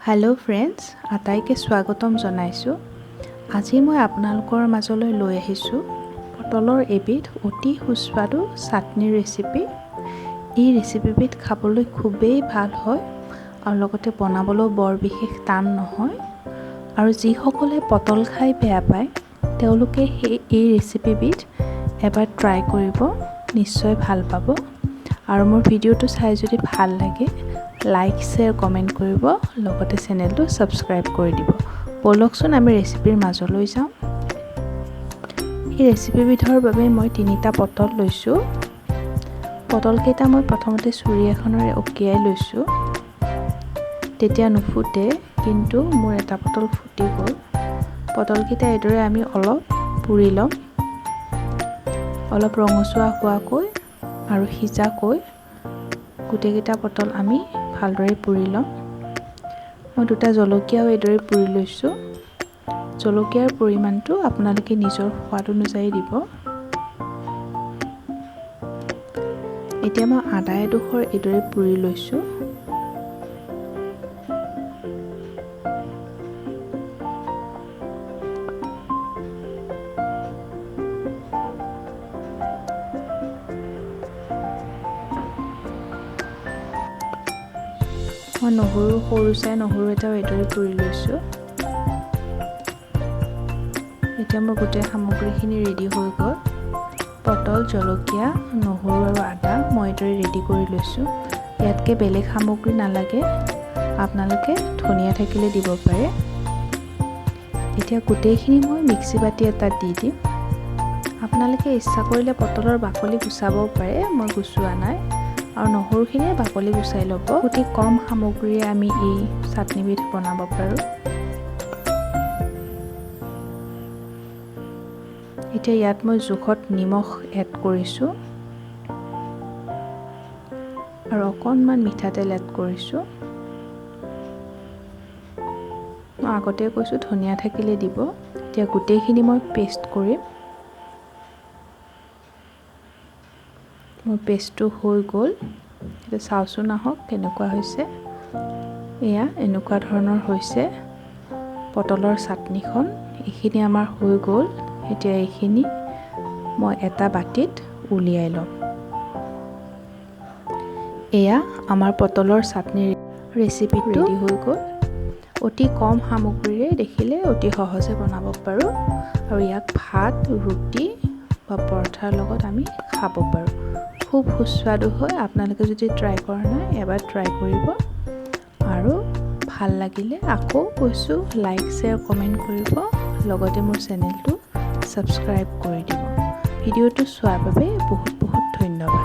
Hello' friends, আটাইকে স্বাগতম জনাইছোঁ। আজি মই আপোনালোকৰ মাজলৈ লৈ আহিছোঁ পটলৰ এবিধ অতি সুস্বাদু চাটনিৰ ৰেচিপি। এই ৰেচিপিবিধ খাবলৈ খুবেই ভাল হয় আৰু লগতে বনাবলৈও বৰ বিশেষ টান নহয়। আৰু যিসকলে পটল খাই বেয়া পায় তেওঁলোকে এই ৰেচিপিবিধ এবাৰ ট্ৰাই কৰিব, নিশ্চয় ভাল পাব। আৰু মোৰ ভিডিঅ'টো চাই যদি ভাল লাগে লাইক, শ্বেয়াৰ, কমেণ্ট কৰিব, লগতে চেনেলটো ছাবস্ক্ৰাইব কৰি দিব। ব'লকচোন আমি ৰেচিপিৰ মাজলৈ যাওঁ। এই ৰেচিপিবিধৰ বাবে মই 3টা পটল লৈছোঁ। পটলকেইটা মই প্ৰথমতে চুৰি এখনেৰে অকিয়াই লৈছোঁ। তেতিয়া নুফুটে, কিন্তু মোৰ এটা পটল ফুটি গ'ল। পটলকেইটা এইদৰে আমি অলপ পুৰি ল'ম, অলপ ৰঙচুৱা হোৱাকৈ আৰু সিজাকৈ গোটেইকেইটা পটল আমি ভালদৰে পুৰি ল'ম। মই 2টা জলকীয়াও এইদৰে পুৰি লৈছোঁ। জলকীয়াৰ পৰিমাণটো আপোনালোকে নিজৰ সোৱাদ অনুযায়ী দিব। এতিয়া মই আদা এডোখৰ এইদৰে পুৰি লৈছোঁ। মই সৰু চাই নহৰু এটাও এইদৰে পুৰি লৈছোঁ। এতিয়া মোৰ গোটেই সামগ্ৰীখিনি ৰেডি হৈ গ'ল। পটল, জলকীয়া, নহৰু আৰু আদা মই এইদৰে ৰেডি কৰি লৈছোঁ। ইয়াতকৈ বেলেগ সামগ্ৰী নালাগে, আপোনালোকে ধনিয়া থাকিলে দিব পাৰে। এতিয়া গোটেইখিনি মই মিক্সি বাতি এটাত দি দিম। আপোনালোকে ইচ্ছা কৰিলে পটলৰ বাকলি গুচাবও পাৰে, মই গুচোৱা নাই। আৰু নহৰুখিনিয়ে বাকলি গুচাই ল'ব। অতি কম সামগ্ৰীৰে আমি এই চাটনিবিধ বনাব পাৰোঁ। এতিয়া ইয়াত মই জোখত নিমখ এড কৰিছোঁ আৰু অকণমান মিঠাতেল এড কৰিছোঁ। মই আগতে কৈছোঁ ধনিয়া থাকিলে দিব। এতিয়া গোটেইখিনি মই পেষ্ট কৰিম। মোৰ পেষ্টটো হৈ গ'ল। এতিয়া চাওঁচোন আহক কেনেকুৱা হৈছে। এয়া এনেকুৱা ধৰণৰ হৈছে পটলৰ চাটনিখন। এইখিনি আমাৰ হৈ গ'ল। এতিয়া এইখিনি মই এটা বাটিত উলিয়াই ল'ম। এয়া আমাৰ পটলৰ চাটনিৰ ৰেচিপিটো ৰেডি হৈ গ'ল। অতি কম সামগ্ৰীৰে দেখিলে অতি সহজে বনাব পাৰোঁ আৰু ইয়াক ভাত, ৰুটি বা পৰঠাৰ লগত আমি খাব পাৰোঁ। খুব সুস্বাদু হয়। আপোনালোকে যদি ট্ৰাই কৰা নাই এবাৰ ট্ৰাই কৰিব। আৰু ভাল লাগিলে আকৌ কৈছোঁ লাইক, শ্বেয়াৰ, কমেণ্ট কৰিব, লগতে মোৰ চেনেলটো ছাবস্ক্ৰাইব কৰি দিব। ভিডিঅ'টো চোৱাৰ বাবে বহুত বহুত ধন্যবাদ।